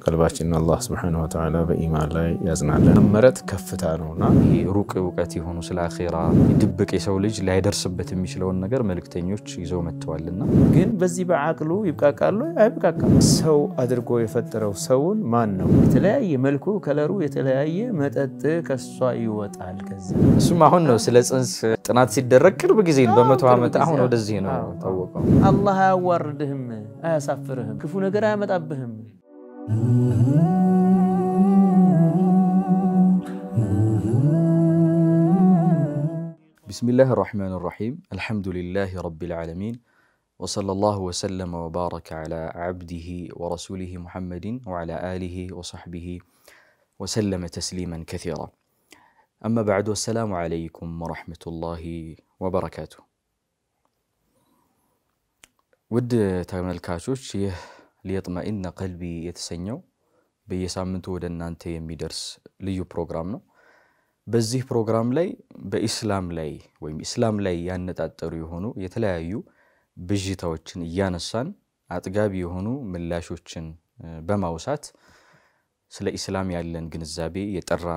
قلباتنا الله سبحانه وتعالى بإيمان لا يزنال مرت كفتانونا ሩቅ ዕውቀት የሆኑ ስለ አኺራ ድብቅ የሰው ልጅ ላይደርስበት የሚችለውን ነገር መልእክተኞች ይዘው መጥተዋልና ግን በዚህ በአቅሉ ይብቃቃሉ አይብቃቃም ሰው አድርጎ የፈጠረው ሰውን ማን ነው የተለያየ መልኩ ከለሩ የተለያየ መጠጥ ከሷ ይወጣል ከዛ እሱም አሁን ነው ስለ ጽንስ ጥናት ሲደረግ ቅርብ ጊዜ በመቶ ዓመት አሁን ወደዚህ ነው ታወቀው አላህ ያዋርድህም አያሳፍርህም ክፉ ነገር አያመጣብህም بسم الله الرحمن الرحيم الحمد لله رب العالمين وصلى الله وسلم وبارك على عبده ورسوله محمد وعلى آله وصحبه وسلم تسليما كثيرا أما بعد والسلام عليكم ورحمة الله وبركاته ود ተመልካቾች ليطمئن قلبي የተሰኘው በየሳምንቱ ወደ እናንተ የሚደርስ ልዩ ፕሮግራም ነው በዚህ ፕሮግራም ላይ በእስላም ላይ ወይም እስላም ላይ ያነጣጠሩ የሆኑ የተለያዩ ብዥታዎችን ያነሳን አጥጋቢ የሆኑ ምላሾችን በማውሳት ስለ እስላም ያለን ግንዛቤ የጠራ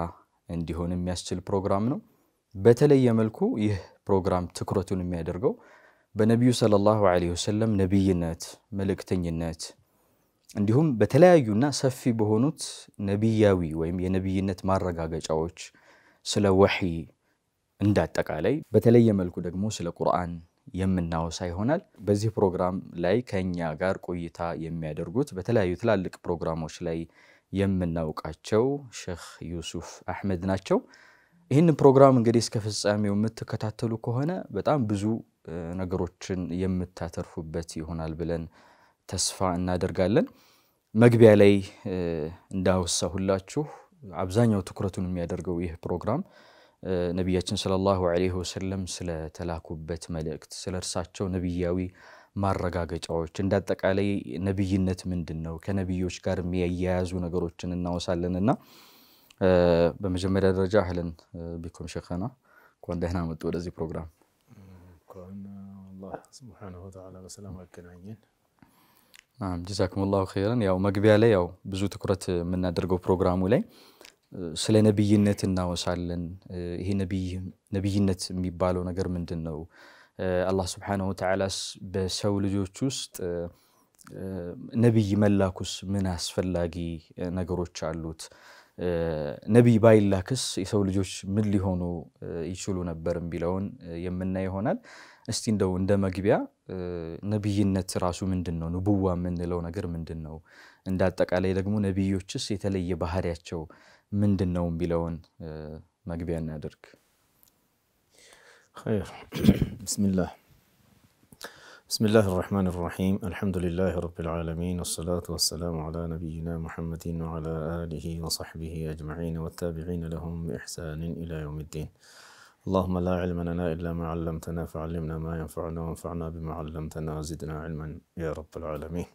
እንዲሆን የሚያስችል ፕሮግራም ነው በተለየ መልኩ ይህ ፕሮግራም ትኩረቱን የሚያደርገው በነብዩ ሰለላሁ ዐለይሂ ወሰለም ነብይነት መልእክተኝነት እንዲሁም በተለያዩና ሰፊ በሆኑት ነብያዊ ወይም የነብይነት ማረጋገጫዎች ስለ ወህይ እንዳጠቃላይ በተለየ መልኩ ደግሞ ስለ ቁርአን የምናወሳ ይሆናል በዚህ ፕሮግራም ላይ ከኛ ጋር ቆይታ የሚያደርጉት በተለያዩ ትላልቅ ፕሮግራሞች ላይ የምናውቃቸው ሼክ ዩሱፍ አህመድ ናቸው ይህን ፕሮግራም እንግዲህ እስከ ፍጻሜው የምትከታተሉ ከሆነ በጣም ብዙ ነገሮችን የምታተርፉበት ይሆናል ብለን ተስፋ እናደርጋለን መግቢያ ላይ እንዳወሳሁላችሁ አብዛኛው ትኩረቱን የሚያደርገው ይህ ፕሮግራም ነብያችን ሰለላሁ ዐለይሂ ወሰለም ስለ ተላኩበት መልእክት ስለ እርሳቸው ነብያዊ ማረጋገጫዎች እንዳጠቃላይ ነብይነት ምንድነው ከነብዮች ጋር የሚያያዙ ነገሮችን እናወሳለንና በመጀመሪያ ደረጃ አህለን ቢኩም ሸኻና ኮንደህና መጡ ወደዚህ ፕሮግራም الله سبحانه وتعالى بسلام አገናኘን جزاكم الله خيرا ያው መግቢያ ላይ ያው ብዙ ትኩረት የምናደርገው ፕሮግራሙ ላይ ስለ ነብይነት እናወሳለን ይሄ ነብይነት የሚባለው ነገር ምንድነው አላህ Subhanahu Wa Ta'ala በሰው ልጆች ውስጥ ነብይ መላኩስ ምን አስፈላጊ ነገሮች አሉት ነብይ ባይላክስ የሰው ልጆች ምን ሊሆኑ ይችላሉ ነበር እንቢለውን የምናይ ይሆናል እስቲ እንደው እንደ መግቢያ ነብይነት ራሱ ምንድነው ንቡዋ ምንለው ነገር ምንድነው እንዳጠቃላይ ደግሞ ነብዮችስ የተለየ ባህሪያቸው ምንድነው እንቢለውን መግቢያ እናደርግ خير بسم الله الرحمن الرحيم الحمد لله رب العالمين والصلاة والسلام على نبينا محمد وعلى آله وصحبه أجمعين والتابعين لهم بإحسان إلى يوم الدين اللهم لا علم لنا إلا ما علمتنا فعلمنا ما ينفعنا وانفعنا بما علمتنا وزدنا علما يا رب العالمين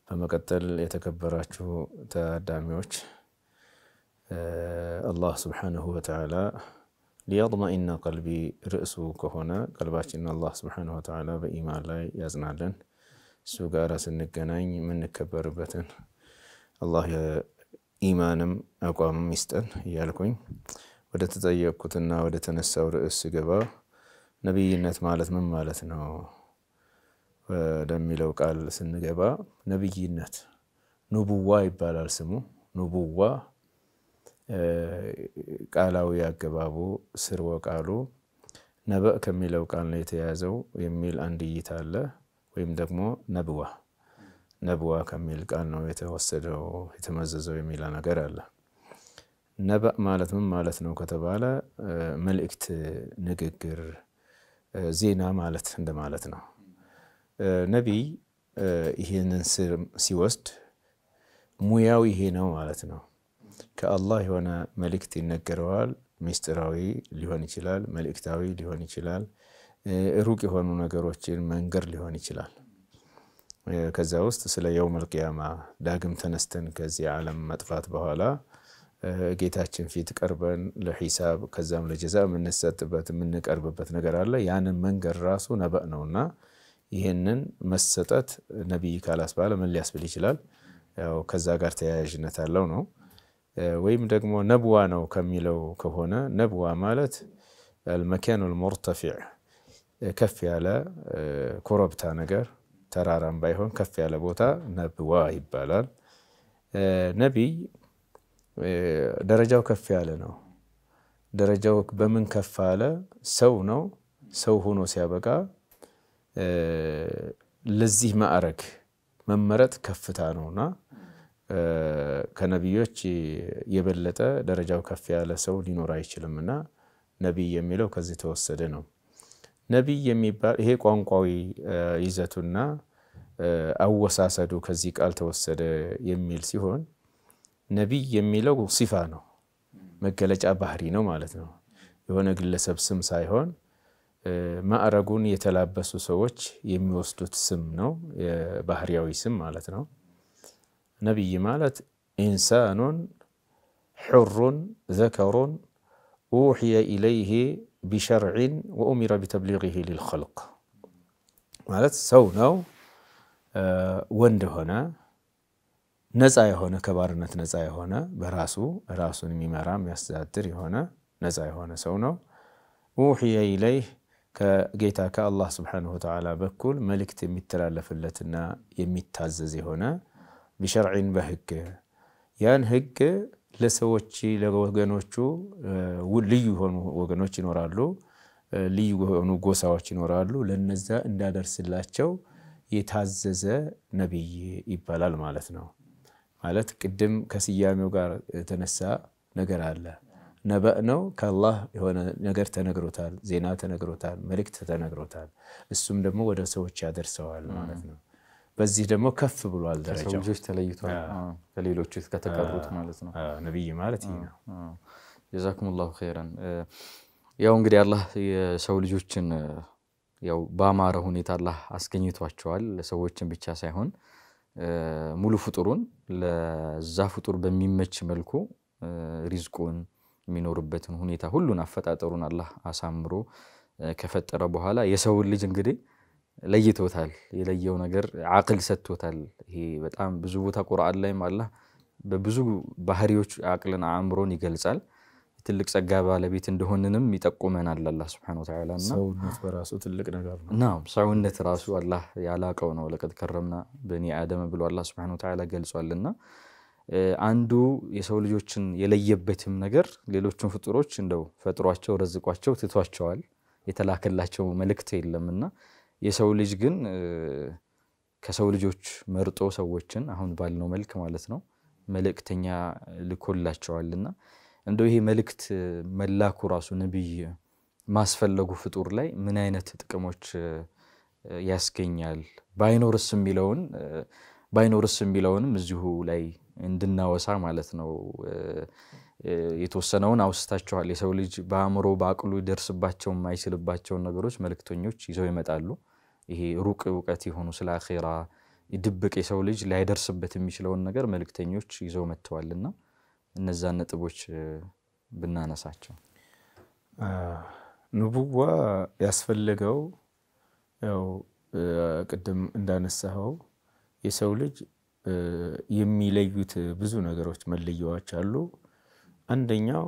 فمقتل يتكبراتشو تداميوش الله سبحانه وتعالى ليضمئن قلبي رأسه كهنا قلباتنا الله سبحانه وتعالى بإيمان لا يزنالن سوق أراس النقنين من نكبر بتن الله إيمانم أقوام مستن يالكوين ወደ ተጠየቁትና ወደ ተነሳው ርዕስ ገባ ነብይነት ማለት ምን ማለት ነው ወደሚለው ቃል ስንገባ ነብይነት ንቡዋ ይባላል ስሙ ንቡዋ ቃላው ያገባቡ ስርወ ቃሉ ነበእ ከሚለው ቃል ነው የተያዘው የሚል አንድ እይታ አለ ወይም ደግሞ ነብዋ ከሚል ቃል ነው የተወሰደው የተመዘዘው የሚል ነገር አለ ነበእ ማለት ምን ማለት ነው ከተባለ መልእክት ንግግር ዜና ማለት እንደማለት ነው ነብይ ይሄንን ሲወስድ ሙያው ይሄ ነው ማለት ነው ከአላህ የሆነ መልእክት ይነገረዋል ሚስጥራዊ ሊሆን ይችላል መልእክታዊ ሊሆን ይችላል ሩቅ የሆኑ ነገሮችን መንገር ሊሆን ይችላል ከዛ ውስጥ ስለ የውመል ቂያማ ዳግም ተነስተን ከዚህ ዓለም መጥፋት በኋላ ጌታችን ፊት ቀርበን ለሂሳብ ከዛም ለጀዛ ምንሰጥበት ምንቀርብበት ነገር አለ ያንን መንገር ራሱ ነበእ ነውና ይሄንን መሰጠት ነብይ ካላስባለ ምን ሊያስብል ይችላል ያው ከዛ ጋር ተያያዥነት አለው ነው። ወይም ደግሞ ነብዋ ነው ከሚለው ከሆነ ነብዋ ማለት المكان المرتفع ከፍ ያለ ኮረብታ ነገር ተራራም ባይሆን ከፍ ያለ ቦታ ነብዋ ይባላል። ነብይ ደረጃው ከፍ ያለ ነው። ደረጃው በምን ከፍ አለ? ሰው ነው። ሰው ሆኖ ሲያበቃ ለዚህ ማዕረግ መመረጥ ከፍታ ነውና ከነብዮች የበለጠ ደረጃው ከፍ ያለ ሰው ሊኖር አይችልምና ነብይ የሚለው ከዚህ ተወሰደ ነው። ነብይ የሚባል ይሄ ቋንቋዊ ይዘቱና አወሳሰዱ ከዚህ ቃል ተወሰደ የሚል ሲሆን ነብይ የሚለው ሲፋ ነው፣ መገለጫ ባህሪ ነው ማለት ነው። የሆነ ግለሰብ ስም ሳይሆን ማዕረጉን የተላበሱ ሰዎች የሚወስዱት ስም ነው፣ የባህሪያዊ ስም ማለት ነው። ነብይ ማለት ኢንሳኑን ሑሩን ዘከሩን ኡሕየ ኢለይህ ቢሸርዕን ወኡሚረ ቢተብሊግህ ሊልኸልቅ ማለት ሰው ነው። ወንድ ሆነ ነፃ የሆነ ከባርነት ነፃ የሆነ በራሱ ራሱን የሚመራ የሚያስተዳድር የሆነ ነፃ የሆነ ሰው ነው። ኡሕየ ኢለይህ ከጌታ ከአላህ ስብሓነሁ ወተዓላ በኩል መልእክት የሚተላለፍለትና የሚታዘዝ የሆነ ቢሸርዕን በህግ ያን ህግ ለሰዎች ለወገኖቹ ልዩ የሆኑ ወገኖች ይኖራሉ፣ ልዩ የሆኑ ጎሳዎች ይኖራሉ። ለነዛ እንዳደርስላቸው የታዘዘ ነብይ ይባላል ማለት ነው። ማለት ቅድም ከስያሜው ጋር የተነሳ ነገር አለ። ነብእ ነው፣ ከአላህ የሆነ ነገር ተነግሮታል፣ ዜና ተነግሮታል፣ መልእክት ተነግሮታል። እሱም ደግሞ ወደ ሰዎች ያደርሰዋል ማለት ነው። በዚህ ደግሞ ከፍ ብሏል ደረጃው። ሰው ልጆች ተለይቷል ከሌሎቹ ከተቀሩት ማለት ነው። ነብይ ማለት ይሄ ነው። ጀዛኩሙላሁ ኸይራን። ያው እንግዲህ አላህ የሰው ልጆችን ያው ባማረ ሁኔታ አላህ አስገኝቷቸዋል። ለሰዎችን ብቻ ሳይሆን ሙሉ ፍጡሩን ለዛ ፍጡር በሚመች መልኩ ሪዝቁን የሚኖርበትን ሁኔታ ሁሉን አፈጣጠሩን አላህ አሳምሮ ከፈጠረ በኋላ የሰው ልጅ እንግዲህ ለይቶታል። የለየው ነገር አቅል ሰጥቶታል። ይሄ በጣም ብዙ ቦታ ቁርአን ላይም አላህ በብዙ ባህሪዎች አቅልን አእምሮን ይገልጻል። ትልቅ ጸጋ ባለቤት እንደሆነንም ይጠቁመናል አላህ Subhanahu Wa Ta'ala። እና ሰውነት በራሱ ትልቅ ነገር ነው። ናም ሰውነት ራሱ አላህ ያላቀው ነው። ለቀድ ከረምና በኒ አደም ብሎ አላህ Subhanahu Wa Ta'ala ገልጿልና አንዱ የሰው ልጆችን የለየበትም ነገር ሌሎችን ፍጡሮች እንደው ፈጥሯቸው ረዝቋቸው ትቷቸዋል። የተላከላቸው መልእክት የለምና የሰው ልጅ ግን ከሰው ልጆች መርጦ ሰዎችን አሁን ባልነው መልክ ማለት ነው መልእክተኛ ልኮላቸዋልና እንደው ይሄ መልእክት መላኩ ራሱ ነብይ ማስፈለጉ ፍጡር ላይ ምን አይነት ጥቅሞች ያስገኛል? ባይኖርስ የሚለውንም እዚሁ ላይ እንድናወሳ ማለት ነው። የተወሰነውን አውስታቸዋል። የሰው ልጅ በአእምሮ በአቅሉ ደርስባቸው የማይችልባቸው ነገሮች መልእክተኞች ይዘው ይመጣሉ። ይሄ ሩቅ ዕውቀት የሆኑ ስለ አኺራ ድብቅ የሰው ልጅ ላይደርስበት የሚችለውን ነገር መልእክተኞች ይዘው መጥተዋልና እነዛ ነጥቦች ብናነሳቸው። ንቡዋ ያስፈልገው ያው ቅድም እንዳነሳው የሰው ልጅ የሚለዩት ብዙ ነገሮች መለያዎች አሉ። አንደኛው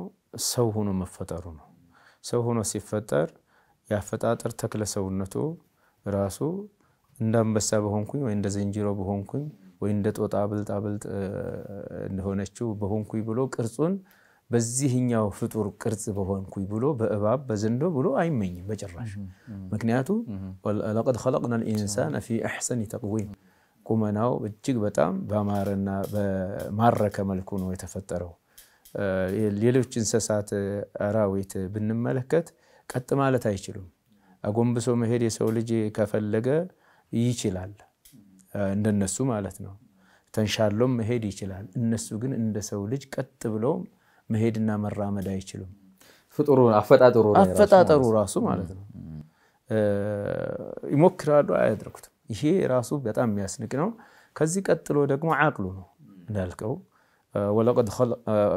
ሰው ሆኖ መፈጠሩ ነው። ሰው ሆኖ ሲፈጠር ያፈጣጠር ተክለ ሰውነቱ ራሱ እንዳንበሳ በሆንኩኝ ወይ እንደ ዝንጀሮ በሆንኩኝ ወይ እንደ ጦጣ ብልጣ ብልጥ እንደሆነችው በሆንኩኝ ብሎ ቅርጹን በዚህኛው ፍጡር ቅርጽ በሆንኩኝ ብሎ በእባብ በዘንዶ ብሎ አይመኝም በጭራሽ። ምክንያቱም ለቀድ خلقنا الانسان في احسن تقويم ቁመናው እጅግ በጣም በማረና በማረከ መልኩ ነው የተፈጠረው። ሌሎች እንስሳት አራዊት ብንመለከት ቀጥ ማለት አይችሉም። አጎንብሶ መሄድ የሰው ልጅ ከፈለገ ይችላል እንደነሱ ማለት ነው። ተንሻሎም መሄድ ይችላል። እነሱ ግን እንደ ሰው ልጅ ቀጥ ብለው መሄድና መራመድ አይችሉም። ፍጡሩ አፈጣጠሩ ራሱ ማለት ነው። ይሞክራሉ አያድርጉትም። ይሄ ራሱ በጣም የሚያስንቅ ነው። ከዚህ ቀጥሎ ደግሞ አቅሉ ነው እንዳልከው ولقد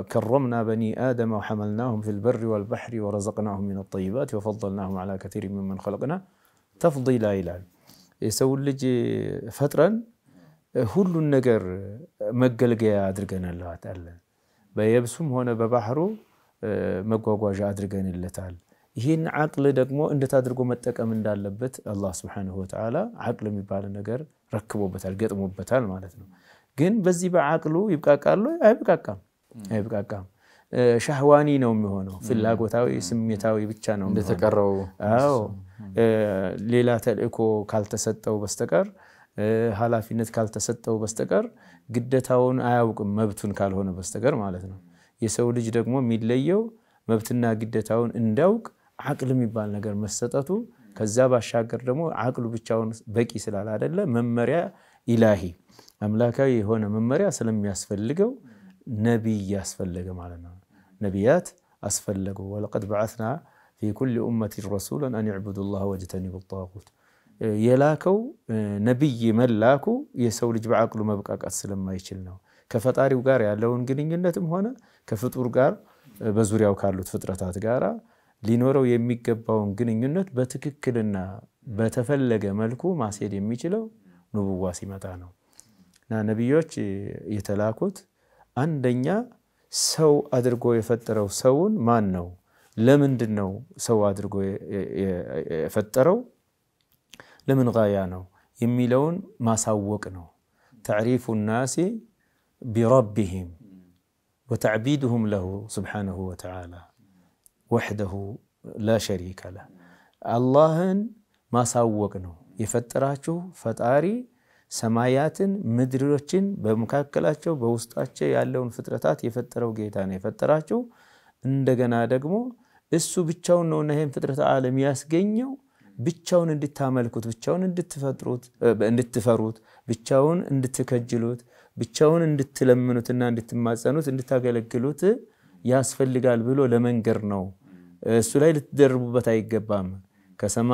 كرمنا بني آدم وحملناهم في البر والبحر ورزقناهم من الطيبات وفضلناهم على كثير ممن خلقنا تفضيلا إلى يسوي لج فترة ሁሉን ነገር መገልገያ አድርገናል በየብሱም ሆነ በባህሩ መጓጓዣ አድርገንለታል ይሄን አቅል ደግሞ እንዴት አድርጎ መጠቀም እንዳለበት አላህ Subhanahu Wa Ta'ala አቅል የሚባል ነገር ረክቦበታል ገጥሞበታል ማለት ነው ግን በዚህ በአቅሉ ይብቃቃሉ አይብቃቃም ሻህዋኒ ነው የሚሆነው ፍላጎታዊ ስሜታዊ ብቻ ነው እንደተቀረው አዎ ሌላ ተልእኮ ካልተሰጠው በስተቀር ሐላፊነት ካልተሰጠው በስተቀር ግዴታውን አያውቅም መብቱን ካልሆነ በስተቀር ማለት ነው የሰው ልጅ ደግሞ የሚለየው መብትና ግዴታውን እንዳውቅ አቅል የሚባል ነገር መሰጠቱ ከዛ ባሻገር ደግሞ አቅሉ ብቻውን በቂ ስላል አይደለ መመሪያ ኢላሂ አምላካዊ የሆነ መመሪያ ስለሚያስፈልገው ነብይ ያስፈልገ ማለት ነው ነቢያት አስፈልጉ ወለቀድ بعثنا في كل امه رسولا ان يعبدوا الله واجتنبوا الطاغوت የላከው ነብይ መላኩ የሰው ልጅ በአቅሉ መብቃቃት ስለማይችል ነው ከፈጣሪው ጋር ያለውን ግንኙነትም ሆነ ከፍጡር ጋር በዙሪያው ካሉት ፍጥረታት ጋራ ሊኖረው የሚገባውን ግንኙነት በትክክልና በተፈለገ መልኩ ማስሄድ የሚችለው ንቡዋ ሲመጣ ነው እና ነብዮች የተላኩት አንደኛ ሰው አድርጎ የፈጠረው ሰውን ማን ነው ለምንድነው ሰው አድርጎ የፈጠረው ለምን ጋያ ነው የሚለውን ማሳወቅ ነው تعريف الناس بربهم وتعبيدهم له سبحانه وتعالى وحده لا شريك له اللهن ማሳወቅ ነው የፈጠራችሁ ፈጣሪ ሰማያትን ምድሮችን በመካከላቸው በውስጣቸው ያለውን ፍጥረታት የፈጠረው ጌታ ነው የፈጠራችሁ እንደገና ደግሞ እሱ ብቻውን ነው እና ይሄን ፍጥረት ዓለም ያስገኘው ብቻውን እንድታመልኩት ብቻውን እንድትፈሩት ብቻውን እንድትከጅሉት ብቻውን እንድትለምኑትና እንድትማጸኑት እንድታገለግሉት ያስፈልጋል ብሎ ለመንገር ነው እሱ ላይ ልትደርቡበት አይገባም ከሰማ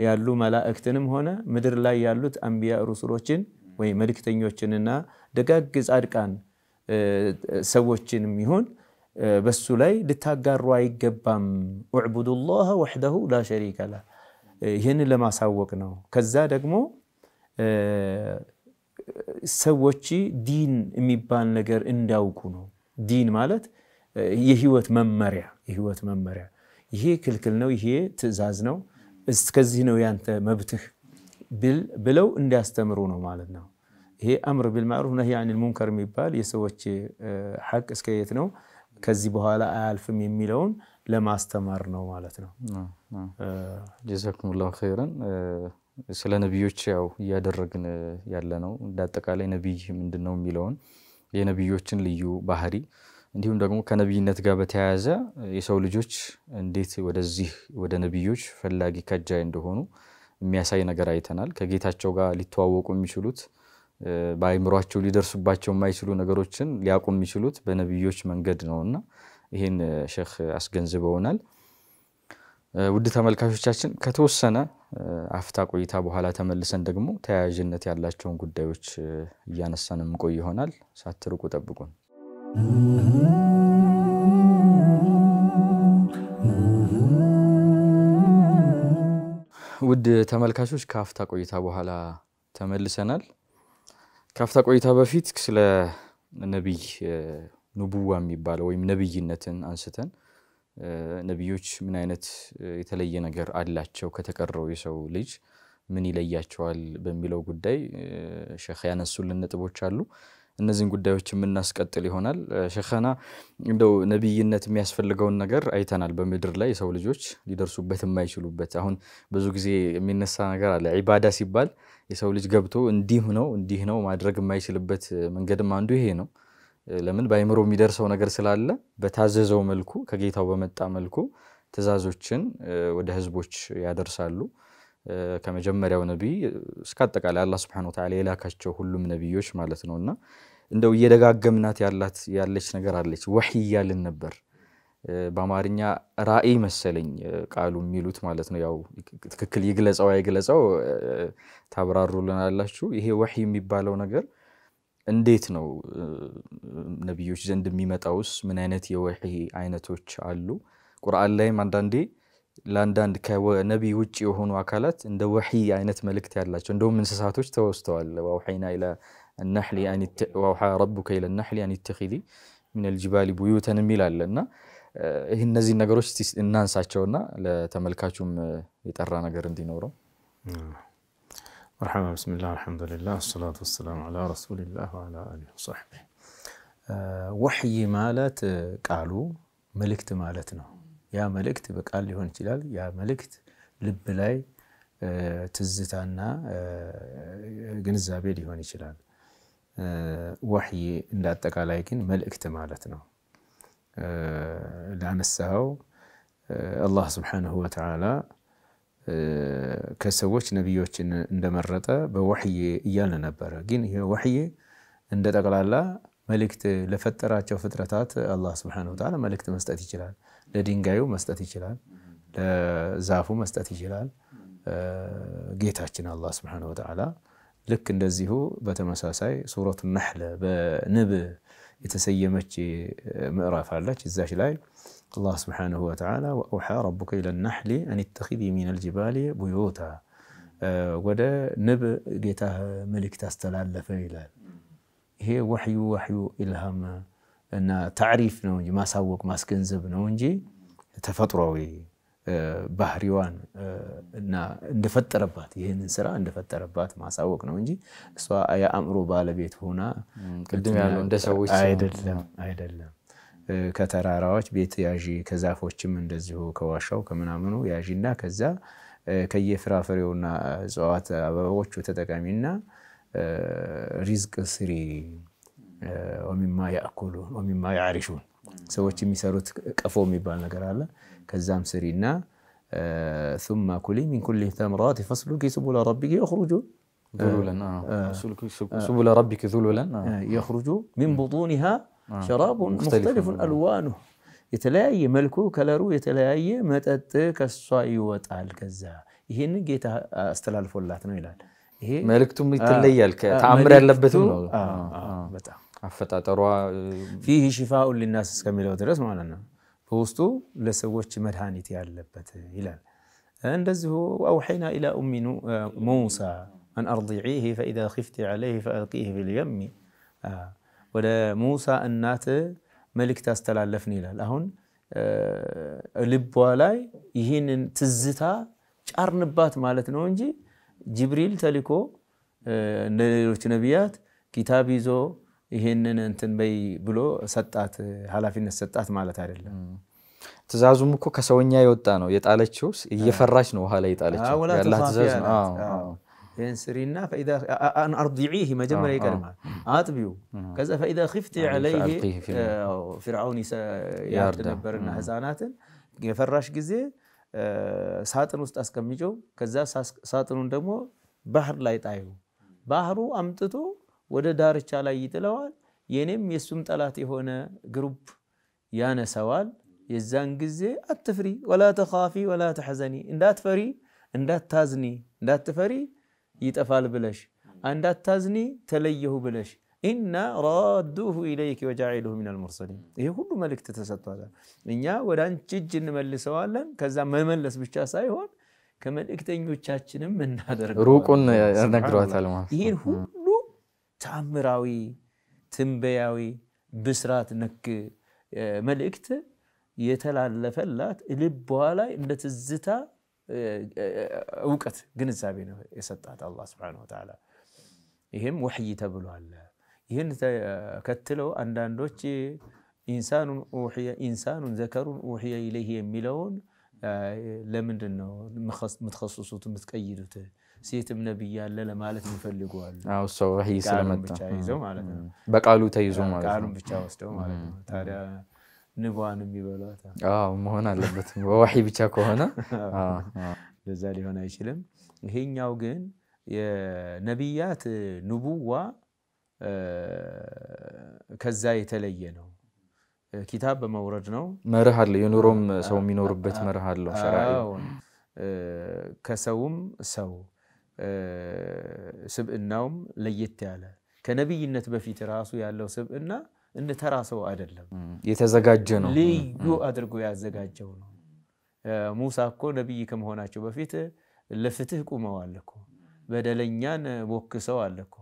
ያሉ መላእክትንም ሆነ ምድር ላይ ያሉት አንቢያ ሩሱሎችን ወይ መልእክተኞችንና ደጋግ ጻድቃን ሰዎችንም ይሁን በሱ ላይ ልታጋሩ አይገባም ወዕቡዱላህ ወህደሁ ላ ሸሪከ ለ ይሄን ለማሳወቅ ነው ከዛ ደግሞ ሰዎች ዲን የሚባል ነገር እንዳውቁ ነው ዲን ማለት የህይወት መመሪያ ይሄ ክልክል ነው ይሄ ትእዛዝ ነው እስከዚህ ነው ያንተ መብትህ ብለው እንዲያስተምሩ ነው ማለት ነው ይሄ አምር ቢልማዕሩፍ ነህይ አኒል ሙንከር የሚባል የሰዎች ሐቅ እስከየት ነው ከዚህ በኋላ አያልፍም የሚለውን ለማስተማር ነው ማለት ነው ጀዛኩሙላሁ ኸይራን ስለ ነብዮች ያው ያደረግን ያለ ነው እንዳጠቃላይ ነብይ ምንድነው የሚለውን የነብዮችን ልዩ ባህሪ እንዲሁም ደግሞ ከነብይነት ጋር በተያያዘ የሰው ልጆች እንዴት ወደ ነብዮች ፈላጊ ከጃይ እንደሆኑ የሚያሳይ ነገር አይተናል ከጌታቸው ጋር ሊተዋወቁ የሚችሉት ባይምሯቸው ሊደርሱባቸው የማይችሉ ነገሮችን ሊያቁ የሚችሉት በነብዮች መንገድ ነውና ይሄን ሼክ አስገንዝበውናል ውድ ተመልካቾቻችን ከተወሰነ አፍታ ቆይታ በኋላ ተመልሰን ደግሞ ተያያዥነት ያላቸውን ጉዳዮች እያነሳን እንቆይ ይሆናል ሳትርቁ ጠብቁን ውድ ተመልካቾች ካፍታ ቆይታ በኋላ ተመልሰናል ካፍታ ቆይታ በፊት ስለ ነብይ ንቡዋ የሚባለው ወይም ነብይነትን አንስተን ነብዮች ምን አይነት የተለየ ነገር አላቸው ከተቀረው የሰው ልጅ ምን ይለያቸዋል በሚለው ጉዳይ ሼክ ያነሱልን ነጥቦች አሉ እነዚህን ጉዳዮች እናስቀጥል ይሆናል ሼኻና እንደው ነብይነት የሚያስፈልገውን ነገር አይተናል በመድር ላይ የሰው ልጆች ሊደርሱበት የማይችሉበት አሁን ብዙ ጊዜ የሚነሳ ነገር አለ ኢባዳ ሲባል የሰው ልጅ ገብቶ እንዲህ ነው ማድረግ የማይችልበት መንገድም አንዱ ይሄ ነው ለምን ባይምሮ የሚደርሰው ነገር ስላለ በታዘዘው መልኩ ከጌታው በመጣ መልኩ ተዛዞችን ወደ ህዝቦች ያደርሳሉ ከመጀመሪያው ነብይ እስከ አጠቃላይ አላህ Subhanahu Wa Ta'ala የላካቸው ሁሉም ነብዮች ማለት ነውና እንደው እየደጋገምናት ያለች ነገር አለች ወህይ ያልን ነበር በአማርኛ ራእይ መሰለኝ ቃሉ የሚሉት ማለት ነው ያው ትክክል ይግለጻው ታብራሩልናላችሁ ይሄ ወህይ የሚባለው ነገር እንዴት ነው ነብዮች ዘንድ የሚመጣውስ ምን አይነት የወህይ አይነቶች አሉ ቁርአን ላይም አንዳንዴ ላንዳንድ ከነብይ ውጪ የሆኑ አካላት እንደ ወህይ አይነት መልእክት ያላቸው እንደውም እንስሳቶች ተወስተዋል ወህይና ኢላ النحل يعني وأوحى ربك إلى النحل أن اتخذي من الجبال بيوتا ميلالنا ይሄ እነዚህ ነገሮች እናንሳቸውና ለተመልካቹም የጠራ ነገር እንዲኖረው مرحبا بسم الله الحمد لله والصلاة والسلام على رسول الله وعلى آله وصحبه وحي مالت قالوا ملكت مالتنا يا ملكت بقال ሊሆን ይችላል ያ ملكت ልብ ላይ ትዝታና ግንዛቤ ሊሆን ይችላል وحي እንዳጠቃላይ ግን መልእክት ማለት ነው لانساو الله سبحانه وتعالى ከሰዎች ነብዮችን እንደመረጠ በወህይ እያለ ነበር ግን ይሄ ወህይ እንደጠቅላላ መልእክት ለፈጠራቸው ፍጥረታት አላህ Subhanahu Wa Ta'ala መልእክት መስጠት ይችላል ለድንጋዩ መስጠት ይችላል ለዛፉ መስጠት ይችላል ጌታችን አላህ Subhanahu Wa Ta'ala ልክ እንደዚሁ በተመሳሳይ ሱረቱ النحل በንብ የተሰየመች ምዕራፍ አለች እዛች ላይ الله سبحانه وتعالى وأوحى ربك إلى النحل أن اتخذي من الجبال بيوتا ودا نب جيته ملك تستلال فيلال هي وحي إلهام أن تعريف نونجي ما سوق ما سكنزب نونجي تفطروي بحريوان أن ندفتربات يهن سرا ندفتربات ما سوق نونجي سواء يا أمر بالبيت هنا قدم يعني እንደሰዎች አይደለም ከተራራዎች ቤት ያጂ ከዛፎችም እንደዚሁ ከዋሻው ከመናምኑ ያጂና ከዛ ከየፍራፍሬውና ዛዋት አበቦቹ ተጠቃሚና ሪዝቅ ስሪ ومما ياكلون ومما يعرشون ሰዎች የሚሰሩት ቀፎ የሚባል ነገር አለ ከዛም ስሪና ثم كلي من كل الثمرات فاسلكي سبل ربك يخرجوا ذللا سبل ربك ذللا يخرجوا من بطونها شراب مختلف ألوانه يتلاقي ملكه كلارو يتلاقي متأت كالصاي وطال كذا ይሄን ጌታ አስተላልፎላት ነው ይላል ይሄ መልእክቱም ይተለያል ከታምር ያለበትም ነው በጣም አፈጣጠሯ فيه شفاء للناس እስከሚለው ድረስ ማለት ነው በውስጡ ለሰዎች መድኃኒት ያለበት ይላል እንደዚሁ أوحينا إلى أم موسى أن أرضعيه فإذا خفت عليه فألقيه في اليم ወደ ሙሳ እናት መልእክት አስተላለፍን ይላል አሁን ልቧ ላይ ይሄንን ትዝታ ጫርንባት ማለት ነው እንጂ ጅብሪል ተልኮ እንደሌሎች ነቢያት ኪታብ ይዞ ይሄንን እንትን በይ ብሎ ሰጣት ኃላፊነት ሰጣት ማለት አይደለም ትዛዙም እኮ ከሰውኛ የወጣ ነው የጣለችው እየፈራች ነው ኋላ የጣለችው ያላህ ትዛዝ ነው ينسرينا فإذا أن أرضعيه مجمر يكرمه أطبيو كذا فإذا خفت عليه فرعون يردبرنا هزانات يفرش جزء ساطن وسط أسكميجو كذا ساطنون دمو بحر لا يتعيو بحرو أمتتو وده دار الشالة يتلوال ينم يسوم تلاتي هنا جروب يانا سوال يزان جزء التفري ولا تخافي ولا تحزني إن دات فري إن دات تازني إن دات تفري يتفعل بلش عندات تزني تليه بلش إنا رادوه إليك وجعله من المرسلين إيه كله ملك تتسطى إنيا ودان تجن ملس سوالا كذا ما ملس بشا سايهون كملك تنيوچاچنم من هذا روقون نغرواታል ማለት ይሄ ሁሉ ታምራዊ ትንበያዊ ብስራት ነክ መልእክት የተላለፈላት ልቧ ላይ እንደ ትዝታ እውቀት ግንዛቤ ነው የሰጣት አላህ Subhanahu Wa Ta'ala ይሄም ወህይ ተብሏል ይሄን ከተለው አንዳንዶች ኢንሳኑን ዘከሩን ወህይ ኢለይሂ የሚለውን ለምንድን ነው መተخصصቱት ምትቀይዱት ሴትም ነብይ ያለ ለማለት ይፈልጓል አው ሰው ወህይ ስለመጣ ይዘው ማለት ነው በቃሉ ተይዞ ማለት ነው ቃሉን ብቻ ወስደው ማለት ነው ታዲያ ንቧን የሚበሏት መሆን አለበት ወህይ ብቻ ከሆነ ለዛ ሊሆን አይችልም ይሄኛው ግን የነብያት ንቡዋ ከዛ የተለየ ነው ኪታብ በመውረድ ነው መርህ አለ የኑሮም ሰው የሚኖርበት መርህ አለ ሸራዒ ከሰውም ሰው ስብእናውም ለየት ያለ ከነብይነት በፊት ራሱ ያለው ስብእና እንደ ተራሰው አይደለም የተዘጋጀ ነው ልዩ አድርጎ ያዘጋጀው ነው ሙሳ እኮ ነብይ ከመሆናቸው በፊት ለፍትህ ቆመዋል እኮ በደለኛን ወክሰው አለኮ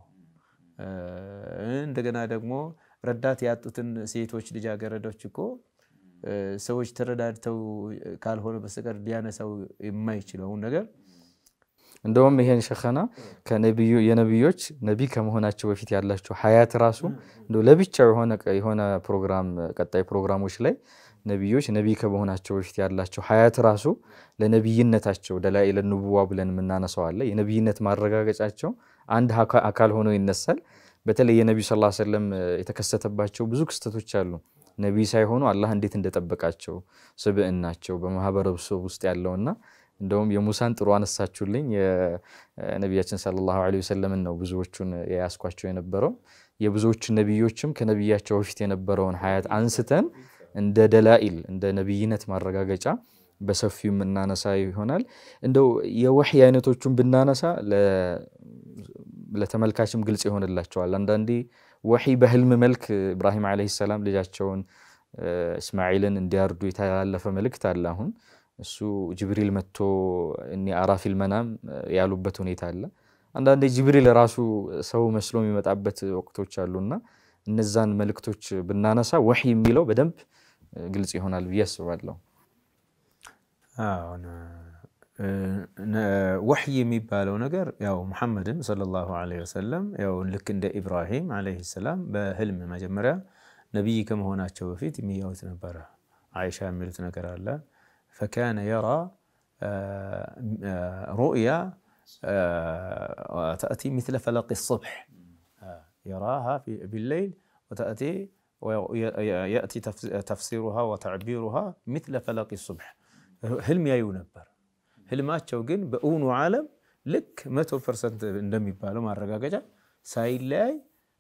እንደገና ደግሞ ረዳት ያጡትን ሴቶች ልጃገረዶች እኮ ሰዎች ተረዳድተው ካልሆነ በስተቀር ሊያነሳው የማይችለው ነገር እንደውም ይሄን ሸኸና ከነብዩ የነብዮች ነብይ ከመሆናቸው በፊት ያላቸው ሐያት ራሱ እንደው ለብቻው የሆነ ፕሮግራም ቀጣይ ፕሮግራሞች ላይ ነብዮች ነብይ ከመሆናቸው በፊት ያላቸው ሐያት ራሱ ለነብይነታቸው ደላኢል ንቡዋ ብለን ምናነሳው አለ የነብይነት ማረጋገጫቸው አንድ አካል ሆኖ ይነሳል በተለይ የነብዩ ሰለላሁ ዐለይሂ ወሰለም የተከሰተባቸው ብዙ ክስተቶች አሉ ነብይ ሳይሆኑ አላህ እንዴት እንደጠበቃቸው ስብዕናቸው በማህበረሰቡ ውስጥ ያለውና እንደውም የሙሳን ጥሩ አነሳችሁልኝ የነብያችን ሰለላሁ ዐለይሂ ወሰለም ነው ብዙዎቹን ያስኳቸው የነበረው የብዙዎቹ ነብዮችም ከነብያቸው በፊት የነበረውን ሐያት አንስተን እንደ ደላኢል እንደ ነብይነት ማረጋገጫ በሰፊው እናነሳ ይሆናል እንደው የወህይ አይነቶቹን ብናነሳ ለተመልካችም ግልጽ ይሆንላቸዋል አንዳንዴ ወህይ በህልም መልክ ኢብራሂም አለይሂ ሰላም ልጃቸውን እስማኤልን እንዲያርዱ የተላለፈ መልእክት አለ አሁን እሱ ጅብሪል መጥቶ እኒ አራፊል መናም ያሉበት ሁኔታ አለ አንዳንዴ ጅብሪል ራሱ ሰው መስሎ የሚመጣበት ወቅቶች አሉና እነዛን መልእክቶች ብናነሳ ወህይ የሚለው በደንብ ግልጽ ይሆናል በያስባለሁ ወህይ የሚባለው ነገር ያው መሐመድን ሰለላሁ ዐለይሂ ወሰለም ያው ልክ እንደ ኢብራሂም አለይሂ ሰላም በህልም መጀመሪያ ነብይ ከመሆናቸው በፊት የሚያዩት ነበር አይሻ የሚሉት ነገር አለ فكان يرى رؤيا تأتي مثل فلق الصبح يراها بالليل وتأتي ويأتي تفسيرها وتعبيرها مثل فلق الصبح ህልም ያዩ ነበር ህልማቸው ግን በእውኑ ዓለም ልክ 100% እንደሚባለው ማረጋገጫ ሳይለያይ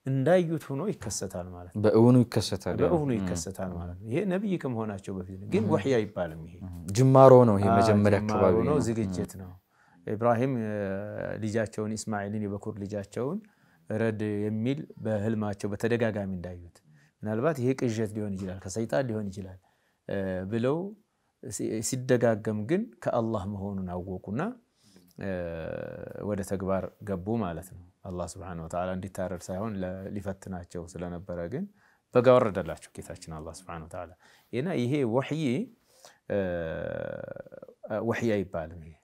እንዳዩት ሆኖ ይከሰታል ማለት ነው በእውኑ ይከሰታል ማለት ነው ይሄ ነብይ ከመሆናቸው በፊት ግን ወህይ አይባልም ይሄ ጅማሮ ነው ይሄ መጀመሪያ አካባቢ ነው ዝግጅት ነው ኢብራሂም ልጃቸውን እስማኤልን የበኩር ልጃቸውን ረድ የሚል በህልማቸው በተደጋጋሚ እንዳዩት ምናልባት ይሄ ቅዠት ሊሆን ይችላል ከሰይጣን ሊሆን ይችላል ብለው ሲደጋገም ግን ከአላህ መሆኑን አወቁና ወደ ተግባር ገቡ ማለት ነው አላህ Subhanahu Wa Ta'ala እንዲታረድ ሳይሆን ሊፈትናቸው ስለነበረ ግን በጋ ወረደላቸው ጌታችን አላህ Subhanahu Wa Ta'ala እና ይሄ ወህይ አይባልም ይሄ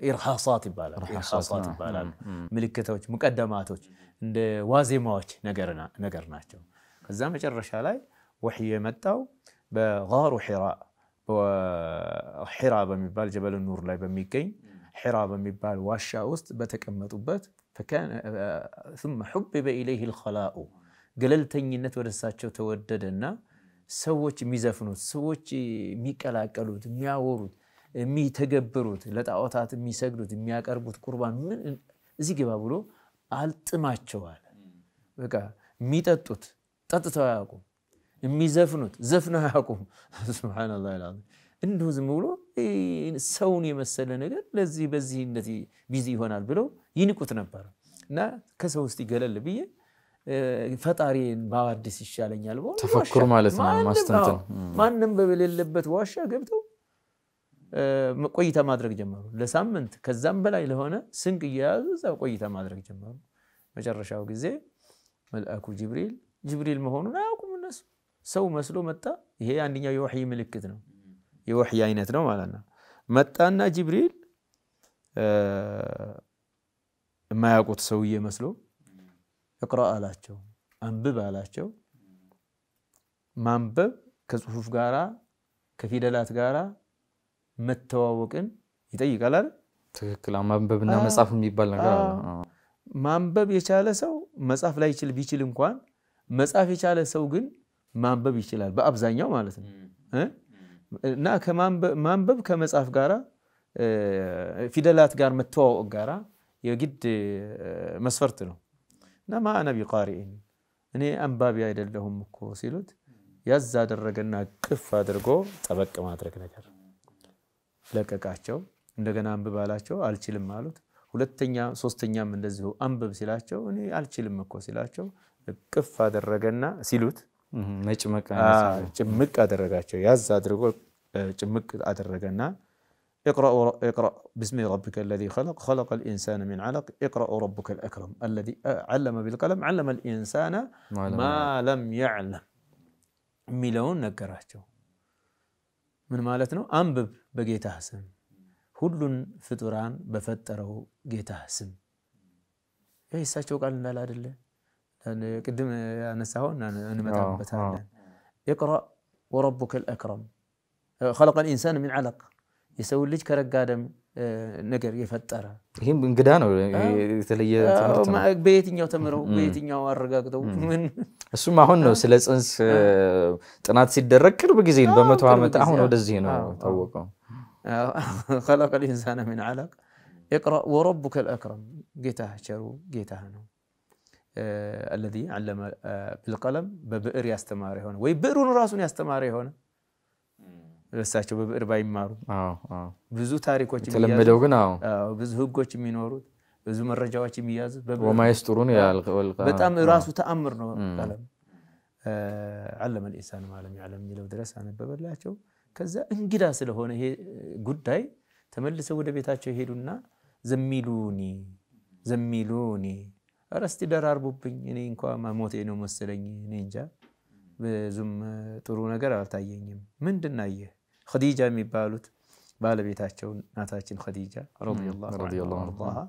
ኢርሃሳት ይባላል ምልክቶች ሙቀደማቶች እንደ ዋዜማዎች ነገር ናቸው ከዛ መጨረሻ ላይ ወህይ የመጣው በጋሩ ሒራ በሚባል ጀበል ኑር ላይ በሚገኝ ሒራ በሚባል ዋሻ ውስጥ በተቀመጡበት فكان ثم حبب اليه الخلاء ገለልተኝነት ወደሳቸው ተወደደና ሰዎች የሚዘፍኑት ሰዎች የሚቀላቀሉት የሚያወሩት የሚተገብሩት ለጣዖታት የሚሰግዱት የሚያቀርቡት ቁርባን ምን እዚህ ገባ ብሎ አልጥማቸዋል በቃ የሚጠጡት ጠጥተው ያቁም የሚዘፍኑት ዘፍነው ያቁም ሱብሃንአላህ አልዓዚም እንደው ዝም ብሎ ሰውን የመሰለ ነገር ለዚህ በዚህ እንደዚህ ቢዚ ይሆናል ብለው ይንቁት ነበር እና ከሰው ውስጥ ይገለል ብዬ ፈጣሪን ባዋድስ ይሻለኛል ብሎ ተፈክር ማለት ነው ማስተንተን ማንንም በሌለበት ዋሻ ገብተው ቆይታ ማድረግ ጀመሩ ለሳምንት ከዛም በላይ ለሆነ ስንቅ ይያዙ እዛው ቆይታ ማድረግ ጀመሩ መጨረሻው ጊዜ መልአኩ ጅብሪል መሆኑን አያውቁም እነሱ ሰው መስሎ መጣ ይሄ አንደኛው የወህይ ምልክት ነው የወህይ አይነት ነው ማለት ነው መጣና ጅብሪል የማያውቁት ሰውዬ መስሎ اقرأ አላቸው አንብብ አላቸው ማንበብ ከጽሁፍ ጋራ ከፊደላት ጋራ መተዋወቅን ይጠይቃል አይደል ትክክል ማንበብና መጻፍ የሚባል ነገር አለ ማንበብ የቻለ ሰው መጻፍ ላይ ቢችል እንኳን መጻፍ የቻለ ሰው ግን ማንበብ ይችላል በአብዛኛው ማለት ነው እና ከማንበብ ከመጻፍ ጋራ ፊደላት ጋር መተዋወቅ ጋራ የግድ መስፈርት ነው እና ማ አነ ቢቃሪኢን እኔ አንባቢ አይደለሁም እኮ ሲሉት ያዝ አደረገና ቅፍ አድርጎ ጠበቅ ማድረግ ነገር ለቀቃቸው እንደገና አንብብ አላቸው አልችልም አሉት ሁለተኛ ሶስተኛም እንደዚሁ አንብብ ሲላቸው እኔ አልችልም እኮ ሲላቸው ቅፍ አደረገና ሲሉት ጭምቅ አደረጋቸው ያዝ አድርጎ ጭምቅ አደረገና اقرأ باسم ربك الذي خلق خلق الإنسان من علق اقرأ ربك الأكرم الذي علم بالقلم علم الإنسان ما لم يعلم ميلون نكرهته من مالتنا أنبب بجيتها سم كلن فطران بفتره جيتها سم إيه ساتشوك على لا دلله قدم أنا سهون أنا متعب بتعلم اقرأ وربك الأكرم خلق الإنسان من علق يسوي لك كرجادم نجر يفتره ይሄም እንግዳ ነው የተለየ ትምህርት ነው በየትኛው ተምረው በየትኛው አረጋግጠው ምን እሱም አሁን ነው ስለ ጽንስ ጥናት ሲደረግ ቅርብ ጊዜ በመቶ ዓመት አሁን ወደዚህ ነው ታወቀው خلق الإنسان من علق اقرأ وربك الأكرم جيته شرو جيته ነው الذي علم بالقلم ببئر يستمر هنا ويبئرون راسون يستمر هنا ለሳቸው በብዕር ባይማሩ ብዙ ታሪኮች ተለመደው ግን ብዙ ህጎች የሚኖሩት ብዙ መረጃዎች የሚያዙ ወማይስጥሩን በጣም ራሱ ተአምር ነው ቀለም علم الانسان ما لم يعلم ይለው ድረስ አነበበላቸው ከዛ እንግዳ ስለሆነ ይሄ ጉዳይ ተመልሰው ወደ ቤታቸው ሄዱና ዘሚሉኒ አረስቲ ደራርቡብኝ እኔ እንኳን ማሞቴ ነው መሰለኝ እኔ እንጃ ብዙም ጥሩ ነገር አልታየኝም ምንድነው خديجة የሚባሉት ባለቤታቸው እናታችን خديجة رضي الله عنها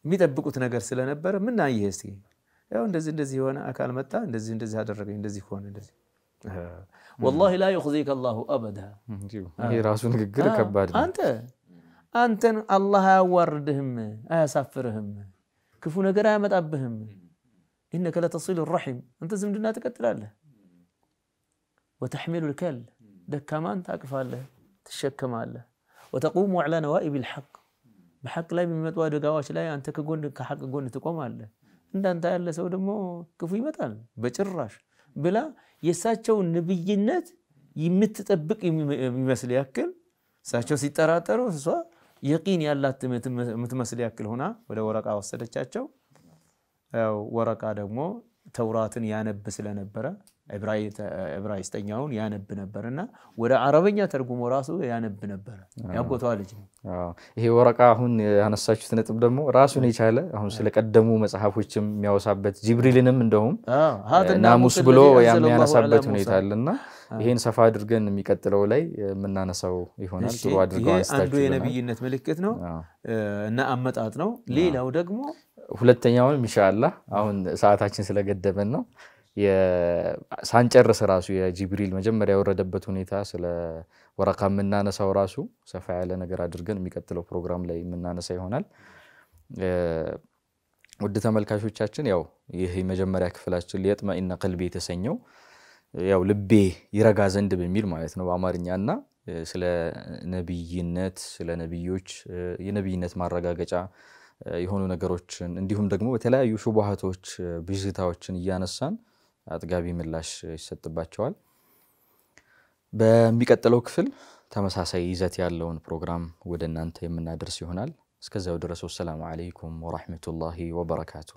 የሚጠብቁት ነገር ስለነበረ ምን አየህ እስቲ ያው እንደዚህ ሆነ አካል መጣ እንደዚህ አደረገኝ እንደዚህ ሆነ እንደዚህ والله لا يخزيك الله ابدا ይሄ ራሱ ንግግር ከባድ ነው አንተን አላህ አያዋርድህም አያሳፍርህም ክፉ ነገር አያመጣብህም انك لا تصل الرحم انت ዝምድና ትቀጥላለህ وتحمل الكل دكمان ታቅፋለህ ትሸከማለህ وتقوم على نوائب الحق بحق ላይ በሚመጡ አደጋዎች ላይ አንተ ከሐቅ ጎን ትቆማለህ እንዳንተ ያለ ሰው ደግሞ ክፉ ይመጣል በጭራሽ ብላ የሳቸው ነብይነት የምትጠብቅ የሚመስል ያክል ሳቸው ሲጠራጠሩ እሷ يقين ያላት የምትመስል ያክል ሆና ወደ ወረቃ ወሰደቻቸው ያው ወረቃ ደግሞ ተውራትን ያነብ ስለነበረ ዕብራይስጥኛውን ያነብ ነበርና ወደ አረበኛ ተርጉሞ ራሱ ያነብ ነበር ያቆጣው ልጅ ነው ይሄ ወረቃ አሁን ያነሳችሁት ነጥብ ደግሞ ራሱን የቻለ አሁን ስለቀደሙ መጽሐፎችም የሚያወሳበት ጂብሪልንም እንደውም ናሙስ ብሎ የሚያነሳበት ሁኔታ አለና ይሄን ሰፋ አድርገን የሚቀጥለው ላይ የምናነሳው ይሆናል ጥሩ አድርገው አንስታችሁ አንዱ የነብይነት ምልክት ነው እና አመጣጥ ነው ሌላው ደግሞ ሁለተኛው ኢንሻአላህ አሁን ሰዓታችን ስለገደበን ነው ሳንጨርስ ራሱ የጂብሪል መጀመሪያ ወረደበት ሁኔታ ስለ ወረቃ ምናነሳው ራሱ ሰፋ ያለ ነገር አድርገን የሚቀጥለው ፕሮግራም ላይ ምናነሳ ይሆናል ወደ ተመልካቾቻችን ያው ይሄ መጀመሪያ ክፍላችን ሊጥማኢነ ቀልቢ የተሰኘው ያው ልቤ ይረጋ ዘንድ በሚል ማለት ነው በአማርኛና ስለ ነብይነት ስለ ነብዮች የነብይነት ማረጋገጫ የሆኑ ነገሮችን እንዲሁም ደግሞ በተለያዩ ሹብሃቶች ብዥታዎችን ያነሳን አጥጋቢ ምላሽ ይሰጥባቸዋል በሚቀጥለው ክፍል ተመሳሳይ ይዘት ያለውን ፕሮግራም ወደ እናንተ የምናደርስ ይሆናል እስከዛው ድረስ ሰላም አለይኩም ወራህመቱላሂ ወበረካቱ